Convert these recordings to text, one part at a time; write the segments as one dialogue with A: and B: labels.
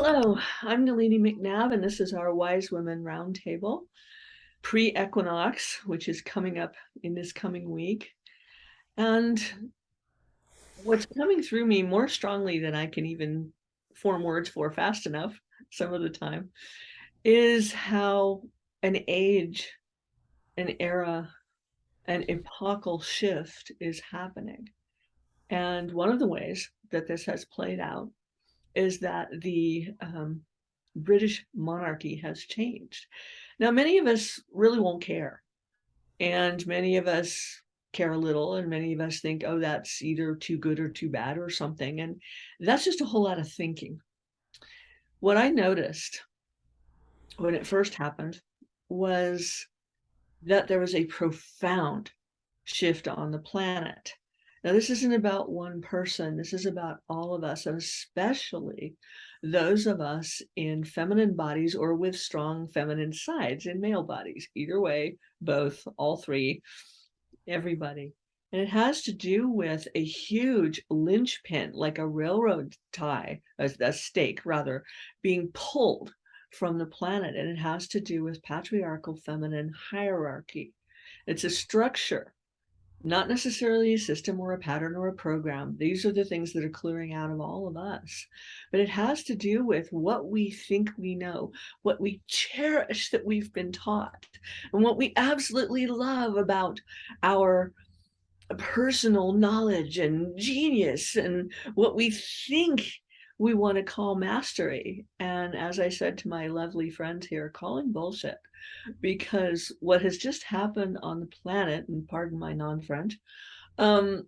A: Hello, I'm Nalini McNabb, and this is our Wise Women Roundtable, pre-Equinox, which is coming up in this coming week. And what's coming through me more strongly than I can even form words for fast enough some of the time is how an age, an era, an epochal shift is happening. And one of the ways that this has played out is that the British monarchy has changed. Now, many of us really won't care, and many of us care a little, and many of us think, oh, that's either too good or too bad or something. And that's just a whole lot of thinking. What I noticed when it first happened was that there was a profound shift on the planet. Now, this isn't about one person, this is about all of us, and especially those of us in feminine bodies or with strong feminine sides in male bodies. Either way, both, all three, everybody. And it has to do with a huge linchpin, like a railroad tie, a stake rather, being pulled from the planet. And it has to do with patriarchal feminine hierarchy. It's a structure, not necessarily a system or a pattern or a program. These are the things that are clearing out of all of us. But it has to do with what we think we know, what we cherish that we've been taught, and what we absolutely love about our personal knowledge and genius, and what we think we want to call mastery. And as I said to my lovely friends here, calling bullshit, because what has just happened on the planet, and pardon my non-French, um,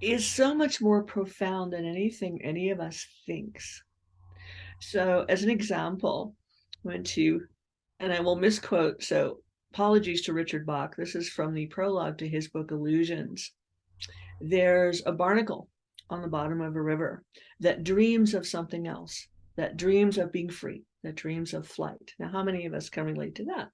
A: is so much more profound than anything any of us thinks. So, as an example, I went to, and I will misquote, so apologies to Richard Bach. This is from the prologue to his book Illusions. There's a barnacle on the bottom of a river that dreams of something else, that dreams of being free, that dreams of flight. Now, how many of us can relate to that?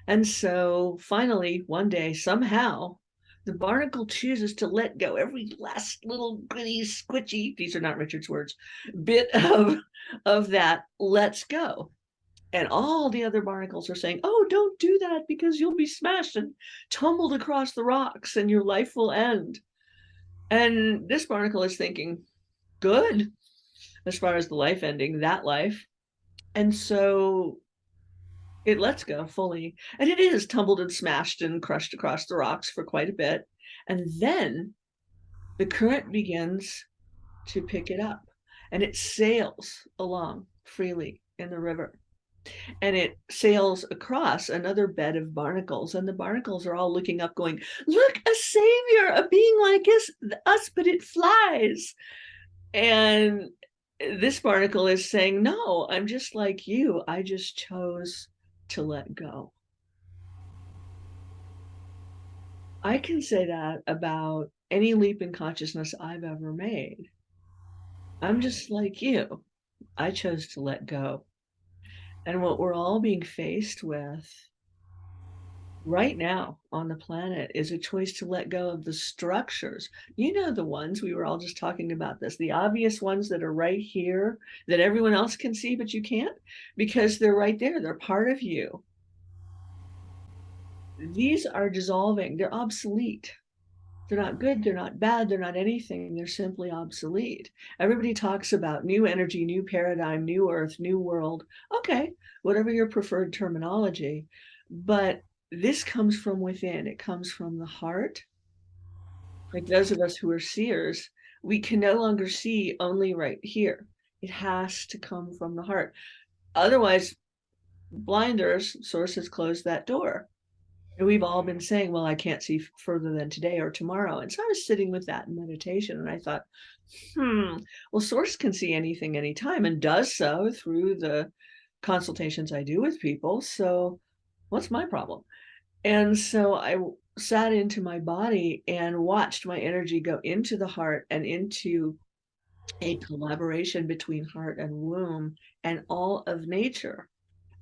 A: And so finally, one day, somehow, the barnacle chooses to let go every last little gritty, squitchy, these are not Richard's words, bit of that lets go. And all the other barnacles are saying, oh, don't do that because you'll be smashed and tumbled across the rocks and your life will end. And this barnacle is thinking, good, as far as the life ending, that life. And so it lets go fully. And it is tumbled and smashed and crushed across the rocks for quite a bit. And then the current begins to pick it up and it sails along freely in the river. And it sails across another bed of barnacles. And the barnacles are all looking up, going, look, a savior, a being like us, but it flies. And this barnacle is saying, no, I'm just like you. I just chose to let go. I can say that about any leap in consciousness I've ever made. I'm just like you. I chose to let go. And what we're all being faced with right now on the planet is a choice to let go of the structures. You know, the ones we were all just talking about this, the obvious ones that are right here that everyone else can see, but you can't because they're right there. They're part of you. These are dissolving. They're obsolete. They're not good, they're not bad, they're not anything, they're simply obsolete. Everybody talks about new energy, new paradigm, new earth, new world. Okay, whatever your preferred terminology. But this comes from within, it comes from the heart. Like those of us who are seers, we can no longer see only right here. It has to come from the heart. Otherwise, blinders, source has closed that door. And we've all been saying, well, I can't see further than today or tomorrow. And so I was sitting with that in meditation and I thought, well, source can see anything, anytime, and does so through the consultations I do with people. So what's my problem? And so I sat into my body and watched my energy go into the heart and into a collaboration between heart and womb and all of nature.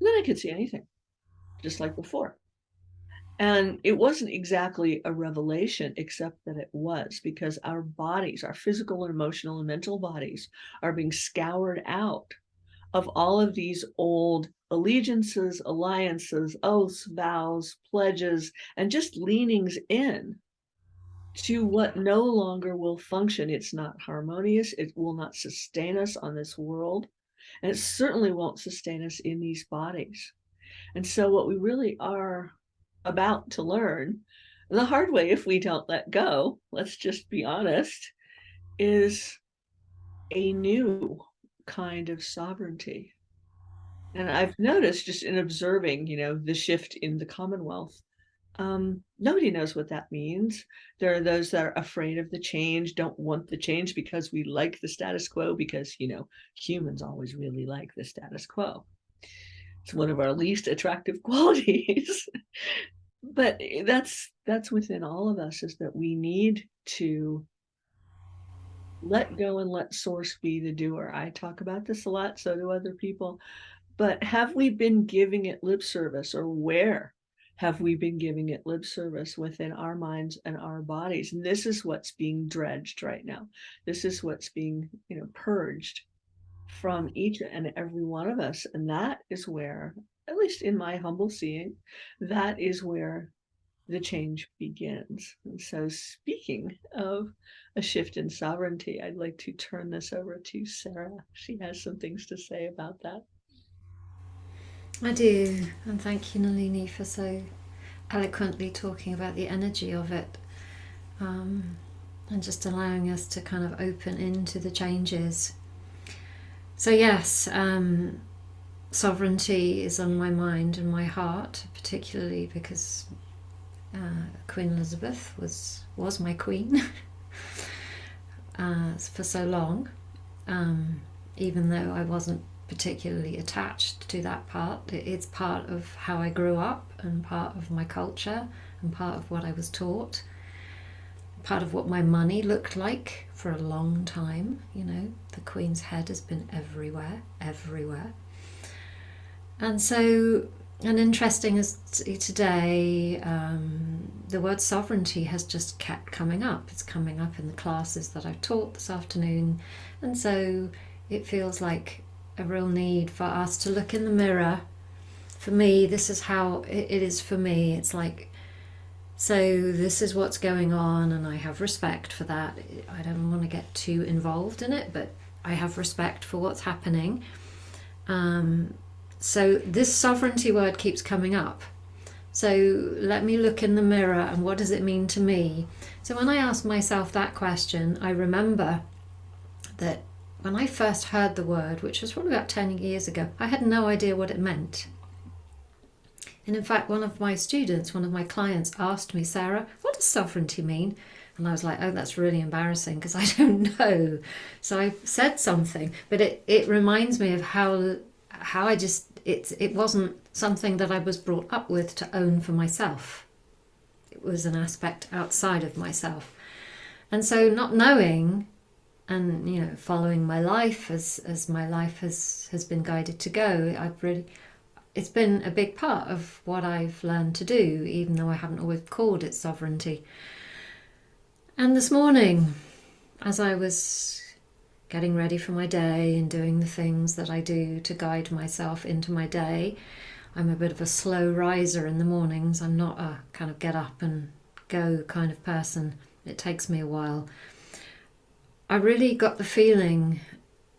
A: And then I could see anything, just like before. And it wasn't exactly a revelation, except that it was, because our bodies, our physical and emotional and mental bodies, are being scoured out of all of these old allegiances, alliances, oaths, vows, pledges, and just leanings in to what no longer will function. It's not harmonious. It will not sustain us on this world. And it certainly won't sustain us in these bodies. And so what we really are about to learn, the hard way if we don't let go, let's just be honest, is a new kind of sovereignty. And I've noticed just in observing, the shift in the Commonwealth, nobody knows what that means. There are those that are afraid of the change, don't want the change because we like the status quo, because, humans always really like the status quo. It's one of our least attractive qualities. But that's within all of us, is that we need to let go and let source be the doer. I talk about this a lot, so do other people. But have we been giving it lip service, or where have we been giving it lip service within our minds and our bodies? And this is what's being dredged right now. This is what's being, purged from each and every one of us. And that is where, at least in my humble seeing, that is where the change begins. And so, speaking of a shift in sovereignty, I'd like to turn this over to Sarah. She has some things to say about that.
B: I do, and thank you, Nalini, for so eloquently talking about the energy of it, and just allowing us to kind of open into the changes. So yes, sovereignty is on my mind and my heart, particularly because Queen Elizabeth was my queen for so long, even though I wasn't particularly attached to that part. It's part of how I grew up, and part of my culture, and part of what I was taught, part of what my money looked like for a long time. The Queen's head has been everywhere. And so, and interesting as today, the word sovereignty has just kept coming up. It's coming up in the classes that I've taught this afternoon, and so it feels like a real need for us to look in the mirror. For me, this is how it is for me. It's like, so this is what's going on, and I have respect for that. I don't want to get too involved in it, but I have respect for what's happening. So this sovereignty word keeps coming up. So let me look in the mirror, and what does it mean to me? So when I ask myself that question, I remember that when I first heard the word, which was probably about 10 years ago, I had no idea what it meant. And in fact, one of my clients asked me, Sarah, what does sovereignty mean? And I was like, oh, that's really embarrassing because I don't know. So I said something, but it reminds me of how I just, it wasn't something that I was brought up with to own for myself. It was an aspect outside of myself. And so not knowing, and following my life as my life has been guided to go, it's been a big part of what I've learned to do, even though I haven't always called it sovereignty. And this morning, as I was getting ready for my day and doing the things that I do to guide myself into my day, I'm a bit of a slow riser in the mornings. I'm not a kind of get up and go kind of person. It takes me a while. I really got the feeling,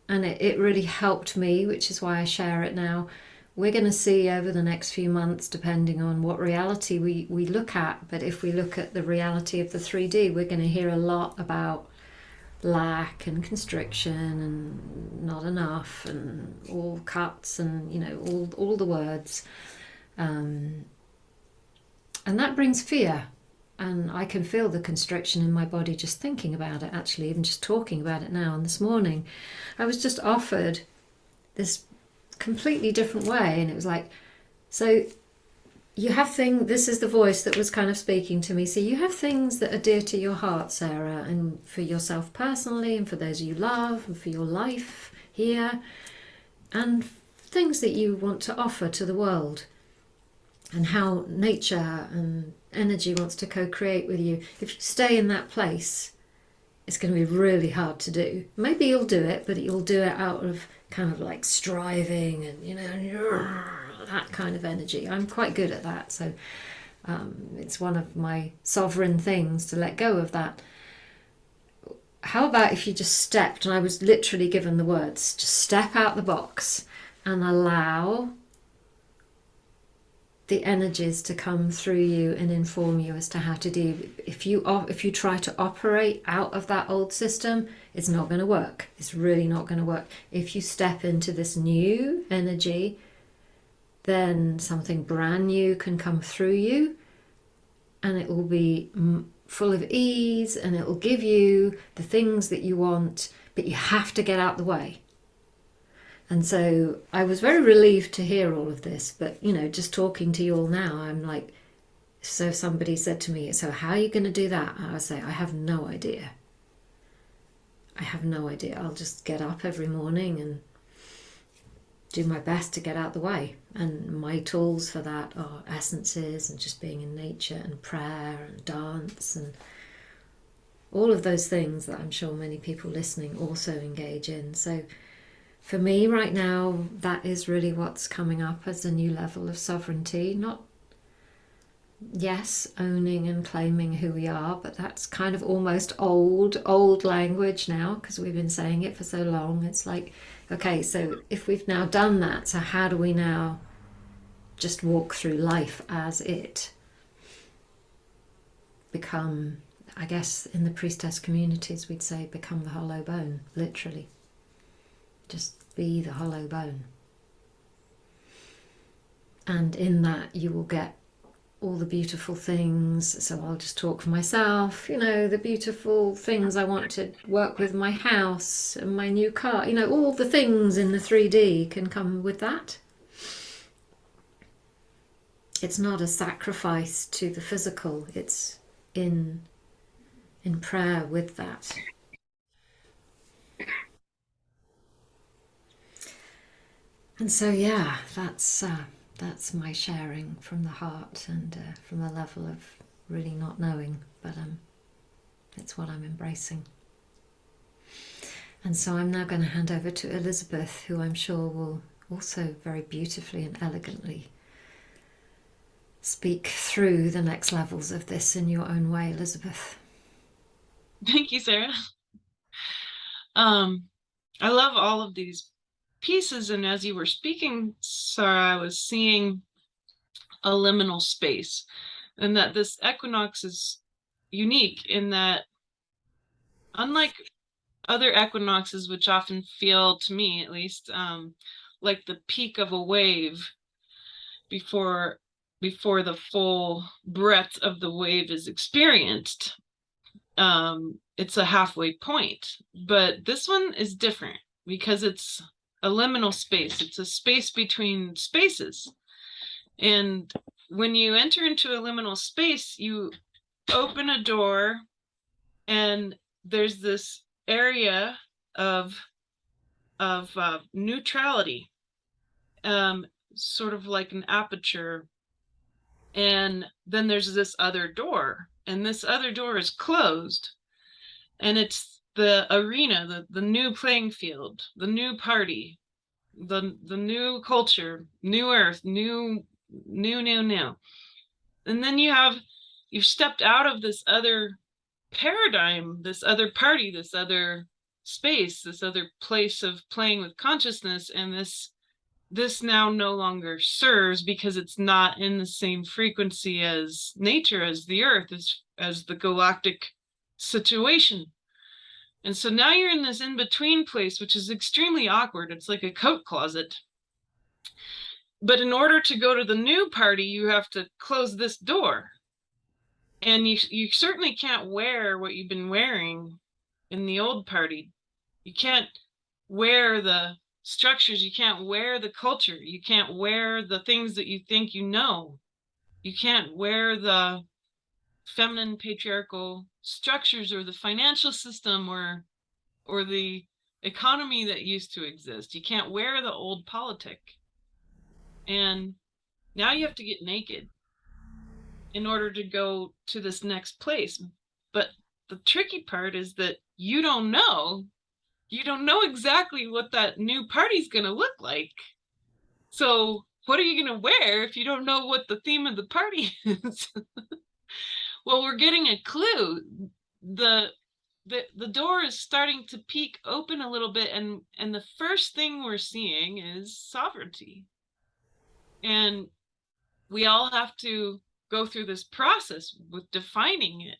B: and it really helped me, which is why I share it now. We're going to see over the next few months, depending on what reality we look at, but if we look at the reality of the 3D, we're going to hear a lot about lack and constriction and not enough and all cuts and all the words, and that brings fear. And I can feel the constriction in my body just thinking about it, actually, even just talking about it now. And this morning, I was just offered this completely different way. And it was like, so you have this is the voice that was kind of speaking to me. So you have things that are dear to your heart, Sarah, and for yourself personally, and for those you love, and for your life here, and things that you want to offer to the world, and how nature and energy wants to co-create with you. If you stay in that place, it's going to be really hard to do. Maybe you'll do it, but you'll do it out of kind of like striving and, that kind of energy. I'm quite good at that. So it's one of my sovereign things to let go of that. How about if you just stepped, and I was literally given the words, just step out the box and allow the energies to come through you and inform you as to how to do. If you try to operate out of that old system, it's not going to work. It's really not going to work. If you step into this new energy, then something brand new can come through you, and it will be full of ease, and it will give you the things that you want, but you have to get out the way. And so I was very relieved to hear all of this, but just talking to you all now, I'm like, so somebody said to me, so how are you going to do that? And I would say, I have no idea. I have no idea. I'll just get up every morning and do my best to get out the way. And my tools for that are essences and just being in nature and prayer and dance and all of those things that I'm sure many people listening also engage in. So for me right now, that is really what's coming up as a new level of sovereignty. Not, yes, owning and claiming who we are, but that's kind of almost old language now, because we've been saying it for so long. It's like, okay, so if we've now done that, so how do we now just walk through life as it? Become, I guess in the priestess communities we'd say, become the hollow bone, literally. Just be the hollow bone. And in that you will get all the beautiful things. So I'll just talk for myself, the beautiful things I want to work with, my house and my new car, all the things in the 3D can come with that. It's not a sacrifice to the physical, it's in prayer with that. And so, yeah, that's my sharing from the heart and from a level of really not knowing, but it's what I'm embracing. And so I'm now going to hand over to Elizabeth, who I'm sure will also very beautifully and elegantly speak through the next levels of this in your own way, Elizabeth.
C: Thank you, Sarah. I love all of these pieces, and as you were speaking, Sarah, I was seeing a liminal space, and that this equinox is unique in that, unlike other equinoxes, which often feel, to me at least, like the peak of a wave before the full breadth of the wave is experienced, it's a halfway point. But this one is different because it's a liminal space. It's a space between spaces. And when you enter into a liminal space, you open a door and there's this area of neutrality, sort of like an aperture. And then there's this other door, and this other door is closed, and it's the arena, the new playing field, the new party, the new culture, new earth, new. And then you've stepped out of this other paradigm, this other party, this other space, this other place of playing with consciousness, and this now no longer serves because it's not in the same frequency as nature, as the earth, as the galactic situation. And so now you're in this in-between place, which is extremely awkward. It's like a coat closet. But in order to go to the new party, you have to close this door. And you certainly can't wear what you've been wearing in the old party. You can't wear the structures, you can't wear the culture, you can't wear the things that you think you know. You can't wear the feminine patriarchal structures or the financial system or the economy that used to exist. You can't wear the old politic. And now you have to get naked in order to go to this next place. But the tricky part is that you don't know. You don't know exactly what that new party's going to look like. So what are you going to wear if you don't know what the theme of the party is? Well, we're getting a clue. The door is starting to peek open a little bit, and the first thing we're seeing is sovereignty. And we all have to go through this process with defining it.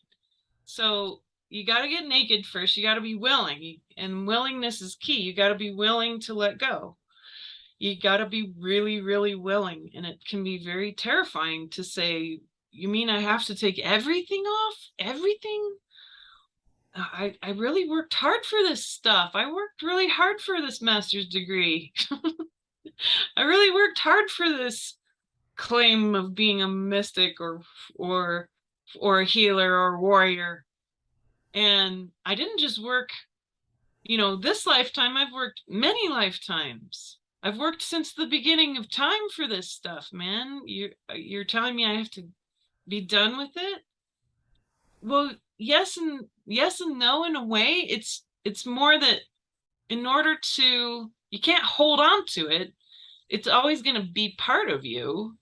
C: So you got to get naked first. You got to be willing, and willingness is key. You got to be willing to let go. You got to be really, really willing. And it can be very terrifying to say, you mean I have to take everything off? Everything? I really worked hard for this stuff. I worked really hard for this master's degree. I really worked hard for this claim of being a mystic or a healer or warrior. And I didn't just work, this lifetime. I've worked many lifetimes. I've worked since the beginning of time for this stuff, man. You're telling me I have to be done with it? Well, yes and no. In a way, it's more that in order to, you can't hold on to it. It's always going to be part of you.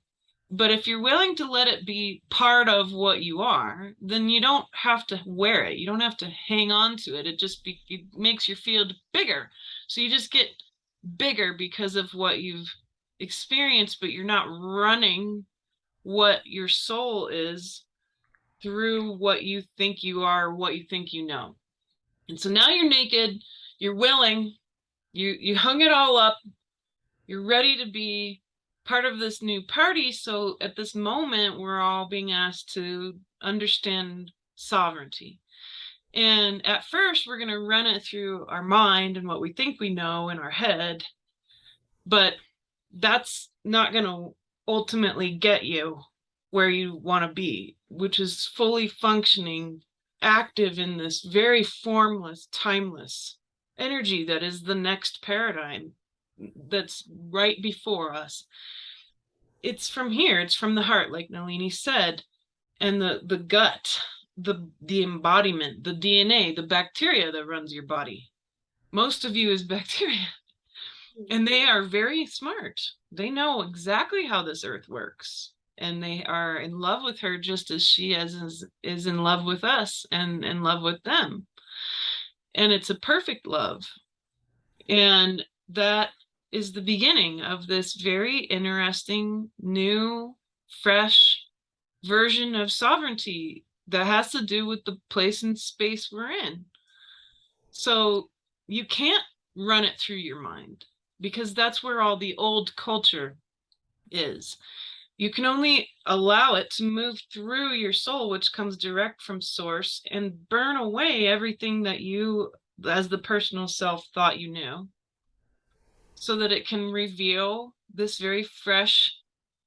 C: But if you're willing to let it be part of what you are, then you don't have to wear it. You don't have to hang on to it. It makes your field bigger. So you just get bigger because of what you've experienced, but you're not running what your soul is through what you think you are, what you think you know. And so now you're naked, you're willing, you hung it all up, you're ready to be part of this new party. So at this moment, we're all being asked to understand sovereignty. And at first, we're going to run it through our mind and what we think we know in our head. But that's not going to ultimately get you where you want to be, which is fully functioning, active in this very formless, timeless energy that is the next paradigm that's right before us. It's from here, it's from the heart, like Nalini said, and the gut, the embodiment, the DNA, the bacteria that runs your body. Most of you is bacteria. And they are very smart. They know exactly how this earth works. And they are in love with her just as she is in love with us and in love with them. And it's a perfect love. And that is the beginning of this very interesting, new, fresh version of sovereignty that has to do with the place and space we're in. So you can't run it through your mind, because that's where all the old culture is. You can only allow it to move through your soul, which comes direct from source, and burn away everything that you, as the personal self, thought you knew, so that it can reveal this very fresh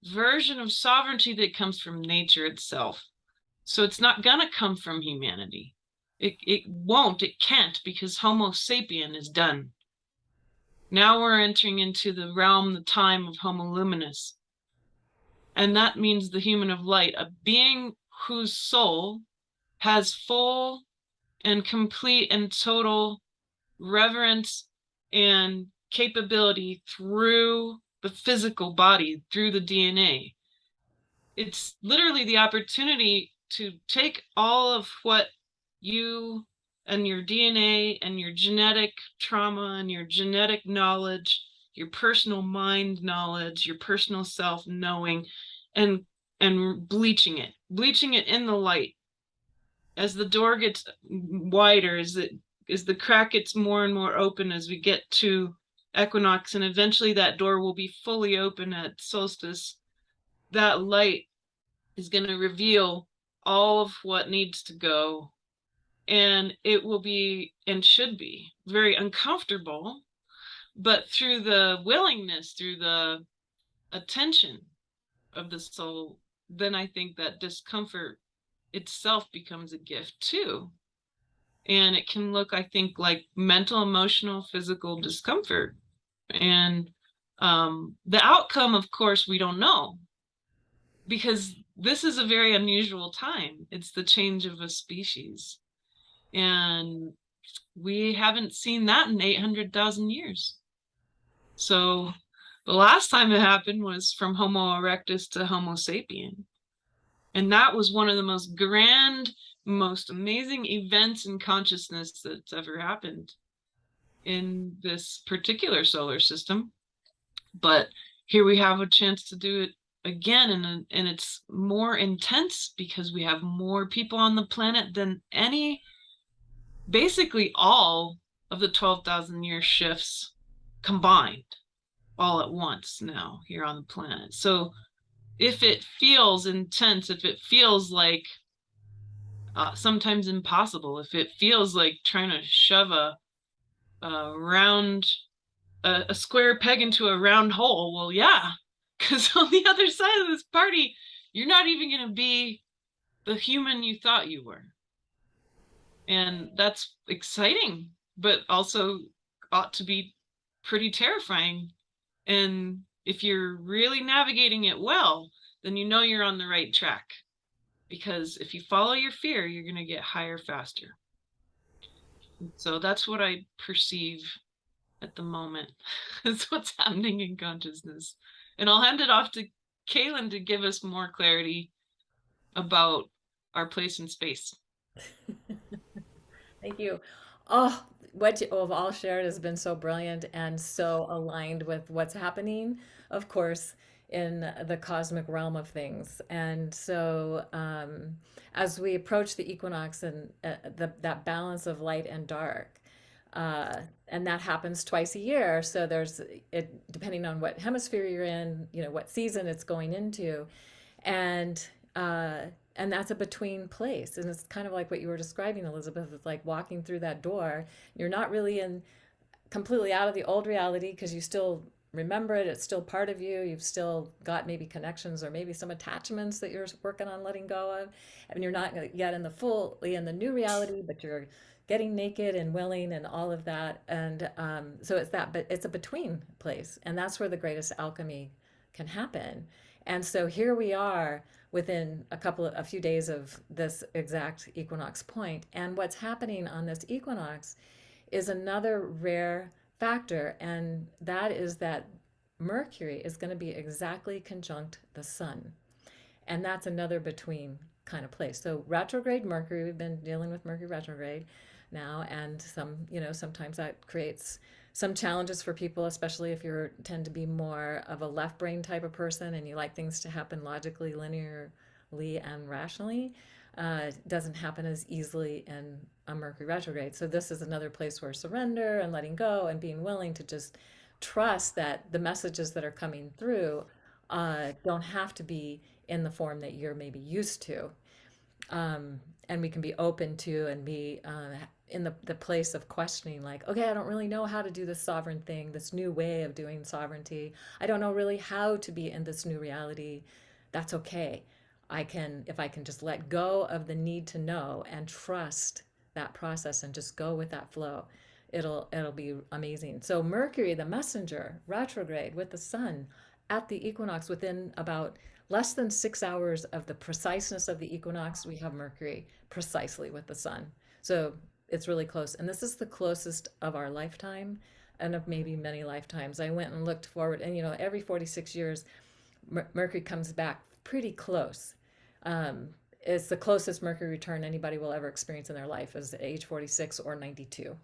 C: version of sovereignty that comes from nature itself. So it's not gonna come from humanity. It won't, it can't, because Homo sapien is done. Now we're entering into the realm, the time of Homo luminous. And that means the human of light, a being whose soul has full and complete and total reverence and capability through the physical body, through the DNA. It's literally the opportunity to take all of what you and your DNA and your genetic trauma and your genetic knowledge, your personal mind knowledge, your personal self knowing, and bleaching it in the light. As the door gets wider, as the crack gets more and more open, as we get to equinox, and eventually that door will be fully open at solstice, that light is going to reveal all of what needs to go. And it will be, and should be, very uncomfortable, but through the willingness, through the attention of the soul, then I think that discomfort itself becomes a gift too. And it can look, I think, like mental, emotional, physical discomfort. And the outcome, of course, we don't know, because this is a very unusual time. It's the change of a species. And we haven't seen that in 800,000 years. So the last time it happened was from Homo erectus to Homo sapien. And that was one of the most grand, most amazing events in consciousness that's ever happened in this particular solar system. But here we have a chance to do it again, and it's more intense because we have more people on the planet than basically all of the 12,000 year shifts combined all at once now here on the planet. So if it feels intense, if it feels like sometimes impossible, if it feels like trying to shove a square peg into a round hole, well, yeah, because on the other side of this party, you're not even going to be the human you thought you were. And that's exciting, but also ought to be pretty terrifying. And if you're really navigating it well, then you know you're on the right track. Because if you follow your fear, you're going to get higher faster. So that's what I perceive at the moment. That's what's happening in consciousness. And I'll hand it off to Kaylin to give us more clarity about our place in space.
D: Thank you. Oh, what you have all shared has been so brilliant and so aligned with what's happening, of course, in the cosmic realm of things. And so, as we approach the equinox and that balance of light and dark, and that happens twice a year. So there's it depending on what hemisphere you're in, what season it's going into, and uh, and that's a between place. And it's kind of like what you were describing, Elizabeth. It's like walking through that door. You're not really in completely out of the old reality because you still remember it. It's still part of you. You've still got maybe connections or maybe some attachments that you're working on letting go of. And you're not yet fully in the new reality, but you're getting naked and willing and all of that. And so it's that, but it's a between place. And that's where the greatest alchemy can happen. And so here we are within a few days of this exact equinox point. And what's happening on this equinox is another rare factor, and that is that Mercury is going to be exactly conjunct the sun. And that's another between kind of place. So retrograde Mercury, we've been dealing with Mercury retrograde now, and sometimes that creates some challenges for people, especially if you tend to be more of a left brain type of person and you like things to happen logically, linearly, and rationally. Doesn't happen as easily in a Mercury retrograde. So this is another place where surrender and letting go and being willing to just trust that the messages that are coming through don't have to be in the form that you're maybe used to. And we can be open to and be in the place of questioning, like, okay, I don't really know how to do this sovereign thing, this new way of doing sovereignty. I don't know really how to be in this new reality. That's okay. If I can just let go of the need to know and trust that process and just go with that flow, it'll be amazing. So Mercury, the messenger, retrograde with the sun at the equinox, within about less than 6 hours of the preciseness of the equinox, we have Mercury precisely with the sun. So it's really close. And this is the closest of our lifetime and of maybe many lifetimes. I went and looked forward, and every 46 years, Mercury comes back pretty close. It's the closest Mercury return anybody will ever experience in their life is at age 46 or 92.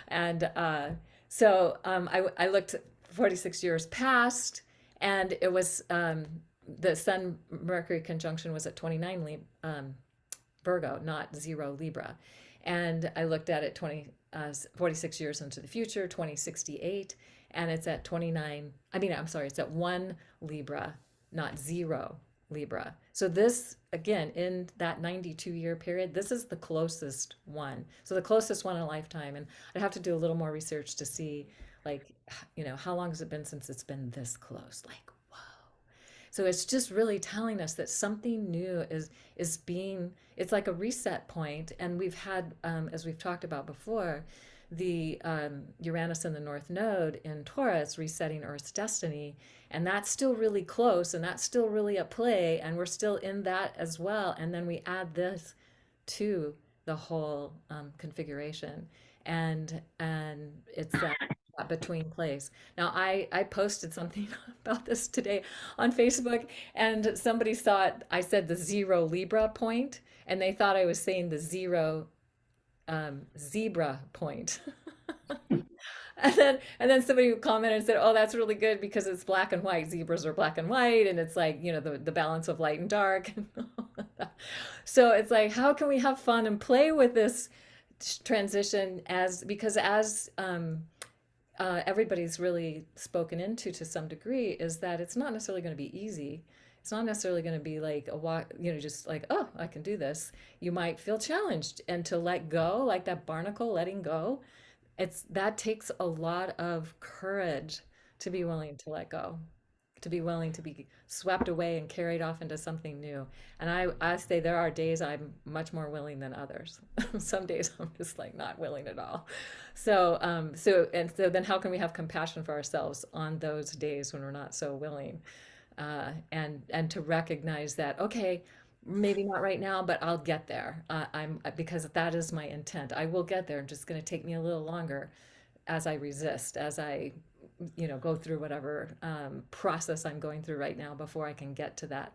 D: And I looked 46 years past, and it was the Sun Mercury conjunction was at 29 Virgo, not 0 Libra. And I looked at it 46 years into the future, 2068, and it's at 29. It's at 1 Libra, not 0 Libra. So this, again, in that 92-year period, this is the closest one. So the closest one in a lifetime. And I'd have to do a little more research to see, how long has it been since it's been this close? Whoa. So it's just really telling us that something new is being, it's like a reset point. And we've had, as we've talked about before, the Uranus in the North Node in Taurus resetting Earth's destiny. And that's still really close, and that's still really at play, and we're still in that as well. And then we add this to the whole configuration, and it's that between place. Now, I posted something about this today on Facebook, and somebody thought I said the 0 Libra point, and they thought I was saying the 0 zebra point. And then somebody commented and said, "Oh, that's really good because it's black and white. Zebras are black and white, and it's like, the balance of light and dark." So it's like, how can we have fun and play with this transition because as everybody's really spoken into to some degree, is that it's not necessarily going to be easy. It's not necessarily going to be like a walk, just like, oh, I can do this. You might feel challenged, and to let go, like that barnacle letting go, that takes a lot of courage to be willing to let go, to be willing to be swept away and carried off into something new. And I say there are days I'm much more willing than others. Some days I'm just like not willing at all. So then how can we have compassion for ourselves on those days when we're not so willing? And to recognize that, okay, maybe not right now, but I'll get there. Because that is my intent. I will get there. It's just going to take me a little longer as I resist, as I, go through whatever process I'm going through right now before I can get to that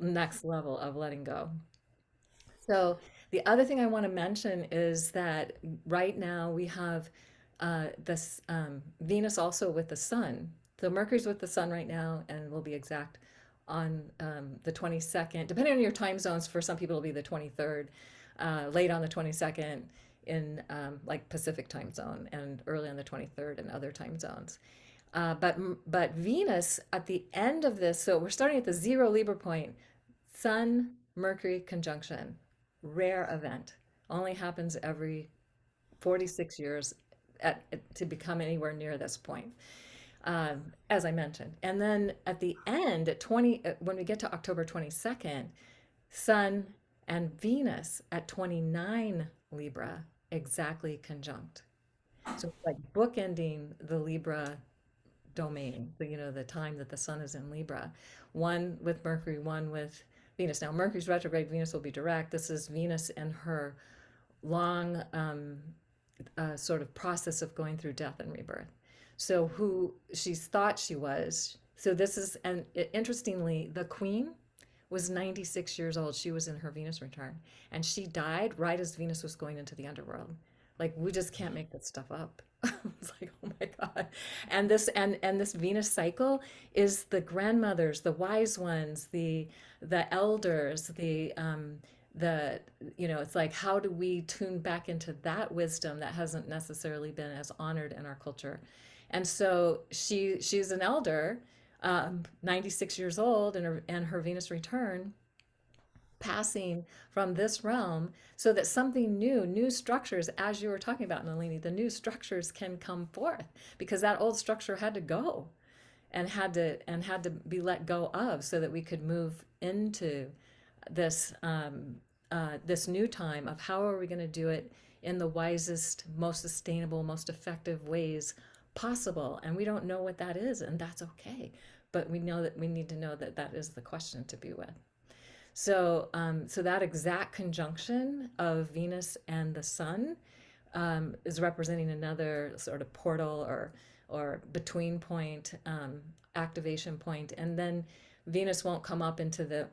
D: next level of letting go. So the other thing I want to mention is that right now we have this Venus also with the sun. So Mercury's with the sun right now, and we'll be exact on the 22nd. Depending on your time zones, for some people it'll be the 23rd, late on the 22nd in like Pacific time zone, and early on the 23rd in other time zones. But Venus at the end of this, so we're starting at the 0 Libra point, Sun Mercury conjunction, rare event, only happens every 46 years to become anywhere near this point, as I mentioned. And then at the end, when we get to October 22nd, Sun and Venus at 29 Libra exactly conjunct. So it's like bookending the Libra domain, the time that the sun is in Libra, one with Mercury, one with Venus. Now, Mercury's retrograde, Venus will be direct. This is Venus and her long sort of process of going through death and rebirth. So who she's thought she was. So this is, and interestingly, the queen was 96 years old. She was in her Venus return, and she died right as Venus was going into the underworld. Like, we just can't make this stuff up. It's like, oh my God. And this Venus cycle is the grandmothers, the wise ones, the elders, it's like, how do we tune back into that wisdom that hasn't necessarily been as honored in our culture? And so she's an elder, 96 years old, and her Venus return, passing from this realm, so that something new structures, as you were talking about, Nalini, the new structures can come forth, because that old structure had to go and had to be let go of, so that we could move into this this new time of how are we going to do it in the wisest, most sustainable, most effective ways possible. And we don't know what that is, and that's okay. But we know that we need to know that that is the question to be with. So, so that exact conjunction of Venus and the Sun is representing another sort of portal or between point, activation point, and then Venus won't come up into the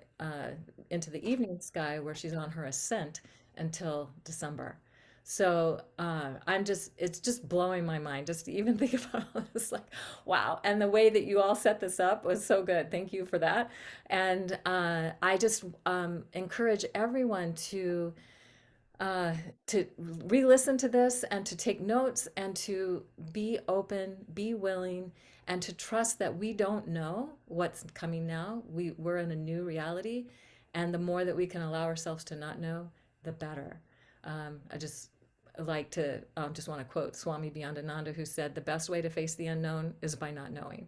D: evening sky where she's on her ascent until December. So it's just blowing my mind just to even think about this, like, wow. And the way that you all set this up was so good. Thank you for that. And I just encourage everyone to re-listen to this and to take notes and to be open, be willing, and to trust that we don't know what's coming now. We're in a new reality, and the more that we can allow ourselves to not know, the better. I just just want to quote Swami Byandananda, who said, "The best way to face the unknown is by not knowing."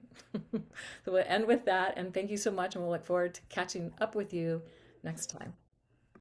D: So we'll end with that, and thank you so much, and we'll look forward to catching up with you next time.